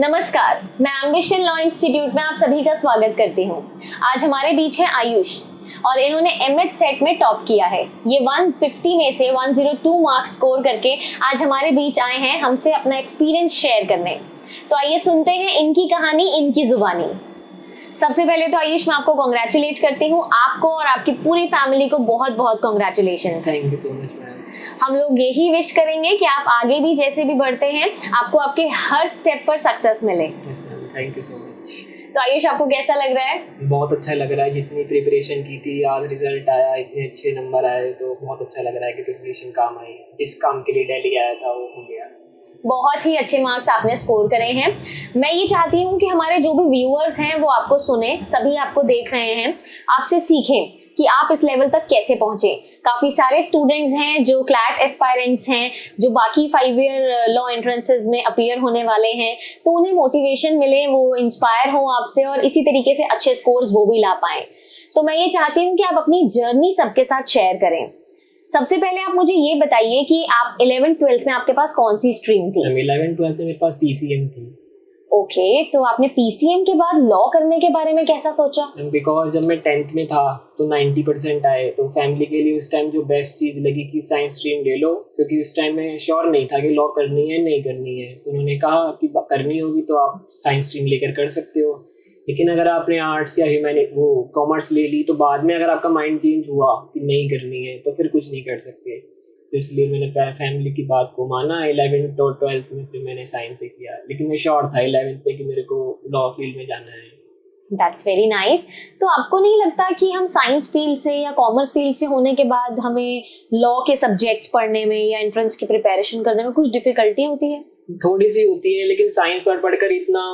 नमस्कार, मैं ambition law institute में आप सभी का स्वागत करती हूँ। आज हमारे बीच है आयुष और इन्होंने एमएच सेट में टॉप किया है। ये 150 में से 102 मार्क्स स्कोर करके आज हमारे बीच आए हैं हमसे अपना एक्सपीरियंस शेयर करने। तो आइए सुनते हैं इनकी कहानी, इनकी जुबानी। सबसे पहले तो आयुष, मैं आपको कांग्रेचुलेट करती हूँ। आपको और आपकी पूरी फैमिली को बहुत बहुत congratulations. Thank you so much ma'am. हम लोग यही विश करेंगे कि आप आगे भी जैसे भी बढ़ते हैं, आपको आपके हर स्टेप पर सक्सेस मिले। Yes ma'am, thank you so much. तो आयुष, आपको कैसा लग रहा है? बहुत अच्छा लग रहा है। जितनी प्रिपरेशन की थी, आज रिजल्ट आया, इतने अच्छे नंबर आए, तो बहुत अच्छा लग रहा है कि प्रिपरेशन काम आई। जिस काम के लिए दिल्ली आया था वो हो गया। बहुत ही अच्छे मार्क्स आपने स्कोर करे हैं। मैं ये चाहती हूँ कि हमारे जो भी व्यूअर्स हैं वो आपको सुने, सभी आपको देख रहे हैं, आपसे सीखें कि आप इस लेवल तक कैसे पहुंचे। काफी सारे स्टूडेंट्स हैं जो क्लैट एस्पायरेंट्स हैं, जो बाकी 5 ईयर लॉ एंट्रेंसेस में अपीयर होने वाले हैं, तो उन्हें मोटिवेशन मिले, वो इंस्पायर हो आपसे और इसी तरीके से अच्छे स्कोर्स वो भी ला पाएं। तो मैं ये चाहती हूँ कि आप अपनी जर्नी सबके साथ शेयर करें। सबसे पहले आप मुझे ये बताइए कि आप 11th-12th में आपके पास कौन सी स्ट्रीम थी? 11th-12th में मेरे पास पीसीएम थी। ओके, तो आपने पीसीएम के बाद लॉ करने के बारे में कैसा सोचा? बिकॉज जब मैं 10th में था तो 90% आए, तो फैमिली के लिए उस टाइम जो बेस्ट चीज़ लगी कि साइंस स्ट्रीम ले लो, क्योंकि उस टाइम में श्योर नहीं था कि लॉ करनी है नहीं करनी है। तो उन्होंने कहा कि करनी होगी तो आप साइंस स्ट्रीम लेकर कर सकते हो, लेकिन अगर आपने आर्ट्स या कॉमर्स ले ली तो बाद में अगर आपका माइंड चेंज हुआ कि नहीं करनी है तो फिर कुछ नहीं कर सकते। तो इसलिए मैंने फैमिली की बात को माना। 11th और 12th में फिर मैंने साइंस ही किया, लेकिन मैं श्योर था 11th पे कि मेरे को लॉ फील्ड में जाना है। That's very nice. तो आपको नहीं लगता कि हम साइंस फील्ड से या कॉमर्स फील्ड से होने के बाद हमें लॉ के सब्जेक्ट्स पढ़ने में या एंट्रेंस की प्रिपरेशन करने में कुछ डिफिकल्टी होती है? थोड़ी सी होती है, लेकिन साइंस पढ़कर इतना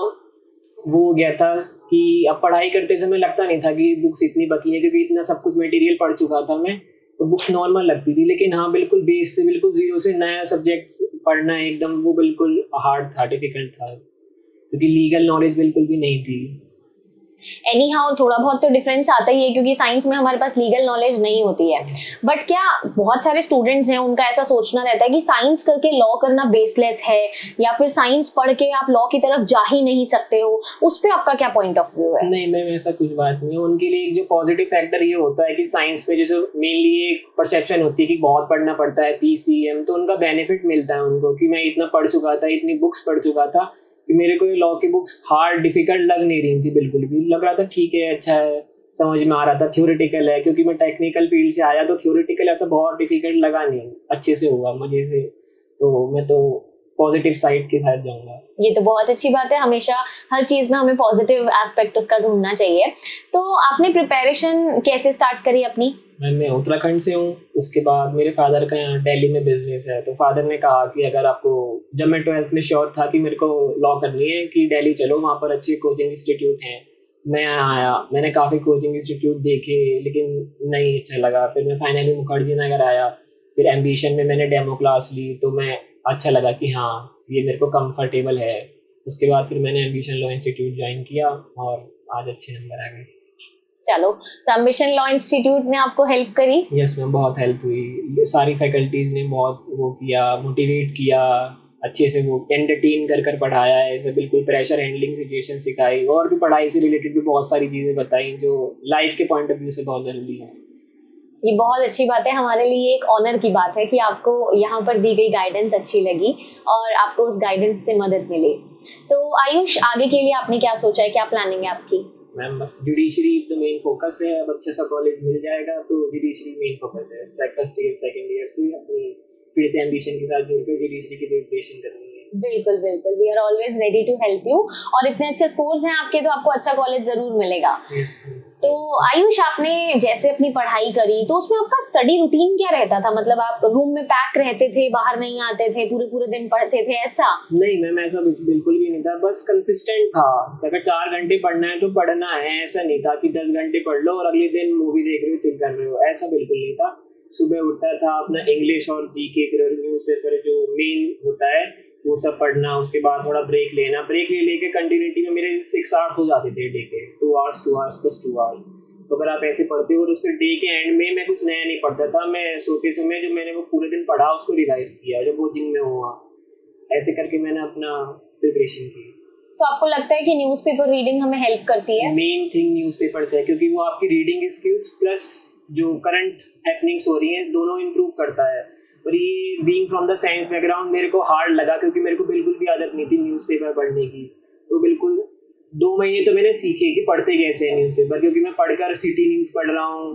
वो हो गया था कि अब पढ़ाई करते समय लगता नहीं था कि बुक्स इतनी पतली है, क्योंकि इतना सब कुछ मटेरियल पढ़ चुका था मैं, तो बुक्स नॉर्मल लगती थी। लेकिन हाँ, बिल्कुल बेस से, बिल्कुल जीरो से नया सब्जेक्ट पढ़ना है एकदम, वो बिल्कुल हार्ड था, डिफिकल्ट था, क्योंकि लीगल नॉलेज बिल्कुल भी नहीं थी। एनी हाउ थोड़ा बहुत तो डिफरेंस आता ही है, क्योंकि साइंस में हमारे पास लीगल नॉलेज नहीं होती है। बट क्या बहुत सारे स्टूडेंट्स हैं, उनका ऐसा सोचना रहता है कि साइंस करके लॉ करना बेसलेस है, या फिर साइंस पढ़ के आप लॉ की तरफ जा ही नहीं सकते हो। उस पर आपका क्या पॉइंट ऑफ व्यू है? नहीं मैम, ऐसा कुछ बात नहीं है। उनके लिए एक जो पॉजिटिव फैक्टर ये होता है कि साइंस में जैसे मेनली एक परसेप्शन होती है कि बहुत पढ़ना पड़ता है पीसीएम, तो उनका बेनिफिट मिलता है उनको कि मैं इतना पढ़ चुका था, इतनी बुक्स पढ़ चुका था कि मेरे को ये लॉ की बुक्स हार्ड डिफिकल्ट लग नहीं रही थी, बिल्कुल भी लग रहा था ठीक है, अच्छा है, समझ में आ रहा था। थ्योरेटिकल है, क्योंकि मैं टेक्निकल फील्ड से आया, तो थ्योरेटिकल ऐसा बहुत डिफिकल्ट लगा नहीं, अच्छे से हुआ मजे से। तो मैं तो पॉजिटिव साइड के साथ जाऊंगा। ये तो बहुत अच्छी बात है। हमेशा हर चीज में हमें पॉजिटिव एस्पेक्ट उसका ढूंढना चाहिए। तो आपने प्रिपरेशन कैसे स्टार्ट करी अपनी? मैं उत्तराखंड से हूँ। उसके बाद मेरे फादर का यहाँ दिल्ली में बिजनेस है, तो फादर ने कहा कि अगर आपको, जब मैं 12th में श्योर था कि मेरे को लॉ करनी है, कि दिल्ली चलो, वहाँ पर अच्छे कोचिंग इंस्टीट्यूट हैं। मैं यहाँ आया, मैंने काफ़ी कोचिंग इंस्टीट्यूट देखे, लेकिन नहीं अच्छा लगा। फिर मैं फाइनली मुखर्जी नगर आया। फिर एम्बिशन में मैंने डेमो क्लास ली, तो मैं अच्छा लगा कि हाँ ये मेरे को कंफर्टेबल है। उसके बाद फिर मैंने एम्बिशन लॉ इंस्टीट्यूट ज्वाइन किया और आज अच्छे नंबर आ गए। चलो, तो एम्बिशन लॉ इंस्टीट्यूट ने आपको हेल्प करी? यस मैम, बहुत हेल्प हुई। सारी फैकल्टीज ने बहुत वो किया, मोटिवेट किया, अच्छे से वो एंटरटेन कर पढ़ाया है, ऐसे बिल्कुल प्रेशर हैंडलिंग सिचुएशन सिखाई, और भी पढ़ाई से रिलेटेड भी बहुत सारी चीज़ें बताई जो लाइफ के पॉइंट ऑफ व्यू से बहुत ज़रूरी है। ये बहुत अच्छी बात है। हमारे लिए एक ऑनर की बात है कि आपको यहाँ पर दी गई गाइडेंस अच्छी लगी और आपको उस गाइडेंस से मदद मिली। तो आयुष, आगे के लिए आपने क्या सोचा है, क्या प्लानिंग है आपकी? मैम बस जुडिशरी तो मेन फोकस है। अब अच्छा सा कॉलेज मिल जाएगा तो जुडिशरी मेन फोकस है। फर्स्ट ईयर सेकंड ईयर से अपनी फिर से एम्बिशन के साथ जुड़कर जुडिशरी की प्रिपरेशन करनी है। बिल्कुल बिल्कुल, we are always ready to help you. और इतने अच्छे स्कोर्स हैं आपके, तो आपको अच्छा कॉलेज जरूर मिलेगा। तो आयुष, आपने जैसे अपनी पढ़ाई करी, तो उसमें आपका स्टडी रूटीन क्या रहता था? मतलब आप रूम में पैक रहते थे, बाहर नहीं आते थे, पूरे पूरे दिन पढ़ते थे, ऐसा? नहीं मैम, ऐसा बिल्कुल भी नहीं था। बस कंसिस्टेंट था। अगर 4 घंटे पढ़ना है तो पढ़ना है, ऐसा नहीं था कि 10 घंटे पढ़ लो और अगले दिन मूवी देख रहे हो, चिल कर रहे हो, ऐसा बिल्कुल नहीं था। सुबह उठता था, अपना इंग्लिश और जीके न्यूज़पेपर जो मेन होता है वो सब पढ़ना, उसके बाद थोड़ा ब्रेक लेना। ब्रेक ले लेके कंटिन्यूटी में मेरे 6 आवर्स हो जाते थे डे के, 2 आवर्स प्लस 2 आवर्स। तो अगर आप ऐसे पढ़ते हो तो उसके डे के एंड में मैं कुछ नया नहीं पढ़ता था। मैं सोते समय जो मैंने वो पूरे दिन पढ़ा उसको रिवाइज किया, जो कोचिंग में हुआ, ऐसे करके मैंने अपना प्रिपरेशन की। तो आपको लगता है कि न्यूज़पेपर रीडिंग हमें हेल्प करती है? मेन थिंग न्यूज़पेपर्स है, क्योंकि वो आपकी रीडिंग स्किल्स प्लस जो करंट हैपनिंग्स हो रही हैं दोनों इम्प्रूव करता है। और ये being from the science background मेरे को हार्ड लगा, क्योंकि मेरे को बिल्कुल भी आदत नहीं थी न्यूज़पेपर पढ़ने की। तो बिल्कुल 2 महीने तो मैंने सीखे कि पढ़ते कैसे हैं न्यूज़पेपर, क्योंकि मैं पढ़कर सिटी न्यूज़ पढ़ रहा हूँ,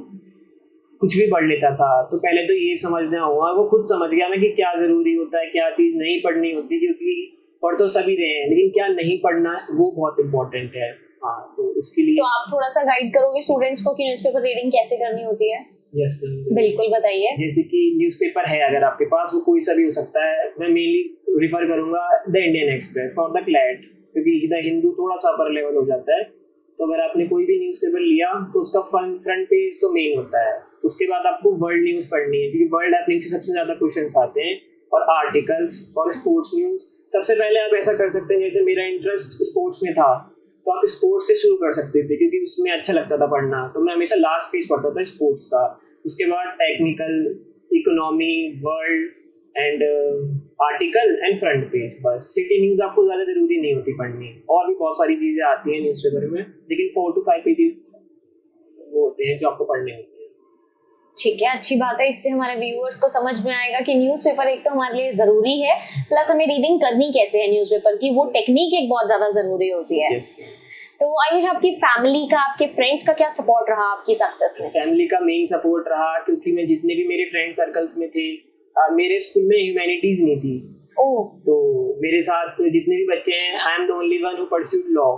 कुछ भी पढ़ लेता था। तो पहले तो ये समझना हुआ, वो खुद समझ गया मैं कि क्या ज़रूरी होता है, क्या चीज़ नहीं पढ़नी होती, क्योंकि पढ़ तो सभी रहे हैं लेकिन क्या नहीं पढ़ना वो बहुत इंपॉर्टेंट है। हाँ, तो उसके लिए तो आप थोड़ा सा गाइड करोगे स्टूडेंट्स को कि न्यूज़पेपर रीडिंग कैसे करनी होती है? यस बिल्कुल बताइए। जैसे कि न्यूज़पेपर है अगर आपके पास, वो कोई सा भी हो सकता है। मैं मेनली रिफर करूंगा द इंडियन एक्सप्रेस और द क्लैट, क्योंकि द हिंदू थोड़ा सा अपर लेवल हो जाता है। तो अगर आपने कोई भी न्यूज़पेपर लिया तो उसका फ्रंट पेज तो मेन होता है। उसके बाद आपको वर्ल्ड न्यूज़ पढ़नी है, क्योंकि वर्ल्ड हैपनिंग से सबसे ज़्यादा क्वेश्चंस आते हैं, और आर्टिकल्स और स्पोर्ट्स न्यूज़। सबसे पहले आप ऐसा कर सकते हैं, जैसे मेरा इंटरेस्ट स्पोर्ट्स में था तो आप स्पोर्ट्स से शुरू कर सकते थे, क्योंकि उसमें अच्छा लगता था पढ़ना। तो मैं हमेशा लास्ट पेज पढ़ता था स्पोर्ट्स का। उसके बाद technical, economy, world and article and front page. Bus city news आपको ज़्यादा जरूरी नहीं होती पढ़नी, और भी बहुत सारी चीज़ें आती हैं न्यूज़पेपर में, लेकिन 4 to 5 पेजेस वो होते हैं जो आपको पढ़ने होते हैं। ठीक है, अच्छी बात है। इससे हमारे व्यूअर्स को समझ में आएगा कि न्यूज़पेपर एक तो हमारे लिए जरूरी है, प्लस हमें रीडिंग करनी कैसे है न्यूज़पेपर की, वो टेक्निक एक बहुत ज्यादा जरूरी होती है। yes. तो आयुष, आपकी फैमिली का, आपके फ्रेंड्स का क्या सपोर्ट रहा आपकी सक्सेस में? फैमिली का मेन सपोर्ट रहा, क्योंकि मैं जितने भी मेरे फ्रेंड सर्कल्स में थे, मेरे स्कूल में ह्यूमैनिटीज नहीं थी। ओह, तो मेरे साथ जितने भी बच्चे हैं, I am the only one who pursued law.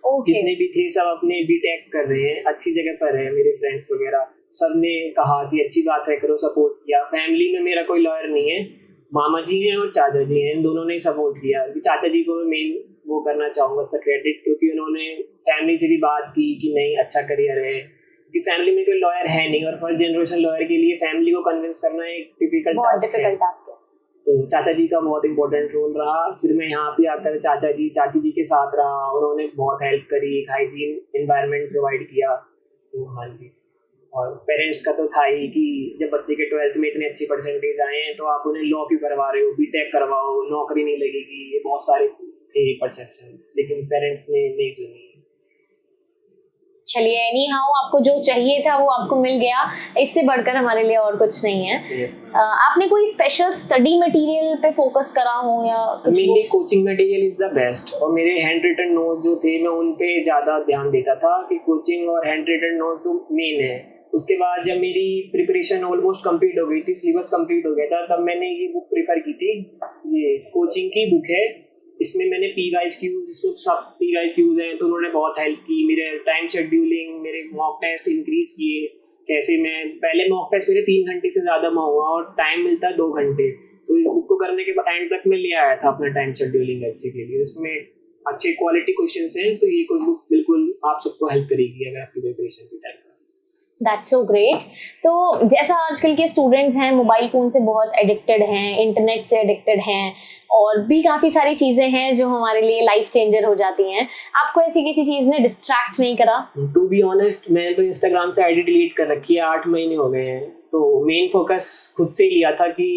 Okay. जितने भी थे सब अपने बीटेक कर रहे हैं, अच्छी जगह पर है। मेरे फ्रेंड्स वगैरह सब ने कहा कि अच्छी बात है, करो, सपोर्ट किया। फैमिली में मेरा कोई लॉयर नहीं है, मामा जी हैं और चाचा जी हैं, इन दोनों ने सपोर्ट किया। चाचा जी को मैं मेन वो करना चाहूँगा क्रेडिट, क्योंकि उन्होंने फैमिली से भी बात की कि नहीं अच्छा करियर है, क्योंकि फैमिली में कोई लॉयर है नहीं, और फर्स्ट जनरेशन लॉयर के लिए फैमिली को कन्विंस करना एक डिफिकल्ट टास्क है। तो चाचा जी का बहुत इंपॉर्टेंट रोल रहा। फिर मैं यहाँ पे आकर चाचा जी चाची जी के साथ रहा, उन्होंने बहुत हेल्प करी, एक हाइजीन एनवायरनमेंट प्रोवाइड किया। तो हाँ जी, और पेरेंट्स का तो था ही कि जब बच्चे के 12th में इतने अच्छे परसेंटेज आए हैं तो आप उन्हें लॉ क्यों करवा रहे हो, बीटेक करवाओ, नौकरी नहीं लगेगी, ये बहुत सारे थे परसेप्शंस, लेकिन पेरेंट्स ने नहीं सुनी। चलिए, एनी हाउ आपको जो चाहिए था वो आपको मिल गया, इससे बढ़कर हमारे लिए और कुछ नहीं है। yes. आपने कोई स्पेशल स्टडी मटेरियल पे फोकस करा हो या कुछ? Mainly coaching material is the best, और मेरे हैंड रिटन नोट जो थे मैं उन पे ज़्यादा ध्यान देता था कि कोचिंग और हैंड रिटन नोट्स तो मेन है। उसके बाद जब मेरी प्रिपरेशन ऑलमोस्ट कंप्लीट हो गई थी, सिलेबस कंप्लीट हो गया था, तब मैंने ये बुक प्रीफर की थी। ये कोचिंग की बुक है, इसमें मैंने PYQs, इसमें सब PYQs हैं, तो उन्होंने बहुत हेल्प की। मेरे टाइम शेड्यूलिंग, मेरे मॉक टेस्ट इंक्रीज किए। कैसे मैं पहले मॉक टेस्ट मेरे 3 घंटे से ज़्यादा में हुआ और टाइम मिलता है 2 घंटे, तो इस बुक को करने के बाद एंड तक मैं ले आया था अपना टाइम शेड्यूलिंग अच्छे के लिए। इसमें अच्छे क्वालिटी क्वेश्चंस हैं, तो ये कोई बुक बिल्कुल आप सबको हेल्प करेगी अगर आपकी प्रिपरेशन की टाइम। That's so great। तो जैसा आजकल के स्टूडेंट्स हैं मोबाइल फ़ोन से बहुत एडिक्टेड हैं, इंटरनेट से एडिक्टेड हैं, और भी काफ़ी सारी चीज़ें हैं जो हमारे लिए लाइफ चेंजर हो जाती हैं, आपको ऐसी किसी चीज़ ने डिस्ट्रैक्ट नहीं करा? टू बी ऑनेस्ट, मैंने तो इंस्टाग्राम से आईडी डिलीट कर रखी है, 8 महीने हो गए हैं। तो मेन फोकस खुद से ही लिया था कि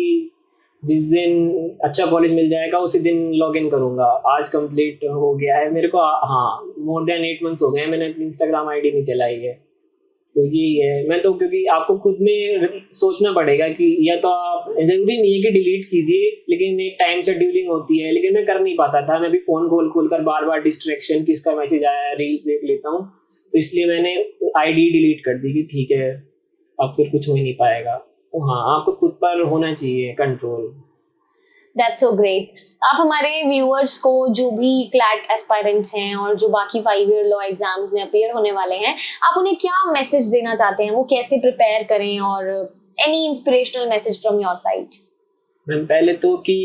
जिस दिन अच्छा कॉलेज मिल जाएगा उसी दिन लॉग इन करूँगा। आज कंप्लीट हो गया है मेरे को, हाँ, मोर देन 8 मंथ्स हो गए हैं मैंने अपनी इंस्टाग्राम आईडी नहीं चलाई है। तो यही है, मैं तो, क्योंकि आपको खुद में सोचना पड़ेगा कि या तो आप, जरूरी नहीं है कि डिलीट कीजिए, लेकिन एक टाइम शेड्यूलिंग होती है, लेकिन मैं कर नहीं पाता था। मैं भी फ़ोन खोल कर बार बार डिस्ट्रैक्शन, किसका मैसेज आया, रील्स देख लेता हूँ, तो इसलिए मैंने आईडी डिलीट कर दी कि ठीक है अब फिर कुछ हो ही नहीं पाएगा। तो हाँ, आपको खुद पर होना चाहिए कंट्रोल। That's so great। आप हमारे व्यूअर्स को, जो भी क्लैट एस्पायरेंट्स हैं और जो बाकी 5-year लॉ एग्जाम्स में अपीयर होने वाले हैं, आप उन्हें क्या मैसेज देना चाहते हैं, वो कैसे प्रिपेयर करें, और any inspirational message from your side? Ma'am, पहले तो कि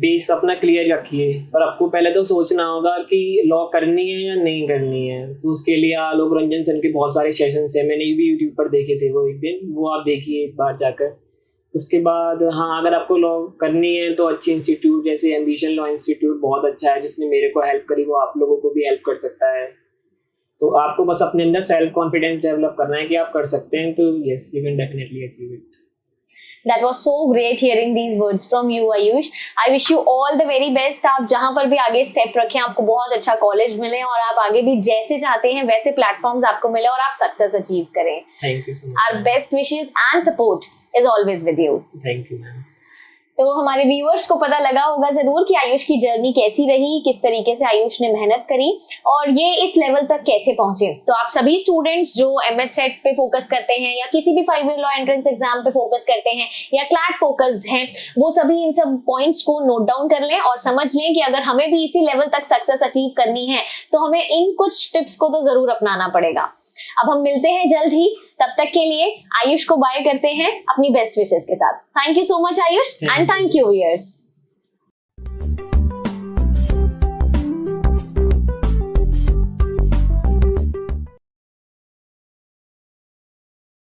बेस अपना क्लियर रखिए, और आपको पहले तो सोचना होगा कि लॉ करनी है या नहीं करनी है। तो उसके लिए आलोक रंजन सर के बहुत सारे सेशंस हैं, मैंने भी यूट्यूब पर देखे थे वो एक दिन, वो आप देखिए एक बार जाकर। उसके बाद हाँ, अगर आपको लॉ करनी है तो अच्छे इंस्टीट्यूट जैसे एम्बिशन लॉ इंस्टीट्यूट बहुत अच्छा है, जिसने मेरे को हेल्प करी, वो आप लोगों को भी हेल्प कर सकता है। तो आपको बस अपने अंदर सेल्फ कॉन्फिडेंस डेवलप करना है कि आप कर सकते हैं, तो yes, you can definitely achieve it. That was so great hearing these words from you, Ayush. I wish you all the very best. आप जहां पर भी आगे स्टेप रखें, आपको बहुत अच्छा कॉलेज मिले और आप आगे भी जैसे चाहते हैं वैसे प्लेटफॉर्म्स आपको मिले और आप सक्सेस अचीव करें. Thank you so much. Our best wishes and support is always with you. Thank you ma'am. तो हमारे व्यूअर्स को पता लगा होगा जरूर कि आयुष की जर्नी कैसी रही, किस तरीके से आयुष ने मेहनत करी और ये इस लेवल तक कैसे पहुंचे. तो आप सभी स्टूडेंट्स जो एमएच सेट पे फोकस करते हैं या किसी भी 5 ईयर लॉ एंट्रेंस एग्जाम पे फोकस करते हैं या क्लैट फोकस्ड हैं, वो सभी इन सब पॉइंट्स को नोट डाउन कर लें और समझ लें कि अगर हमें भी इसी लेवल तक सक्सेस अचीव करनी है तो हमें इन कुछ टिप्स को तो जरूर अपनाना पड़ेगा. अब हम मिलते हैं जल्द ही, तब तक के लिए आयुष को बाय करते हैं अपनी बेस्ट विशेस के साथ. Thank you so much Ayush and thank you viewers.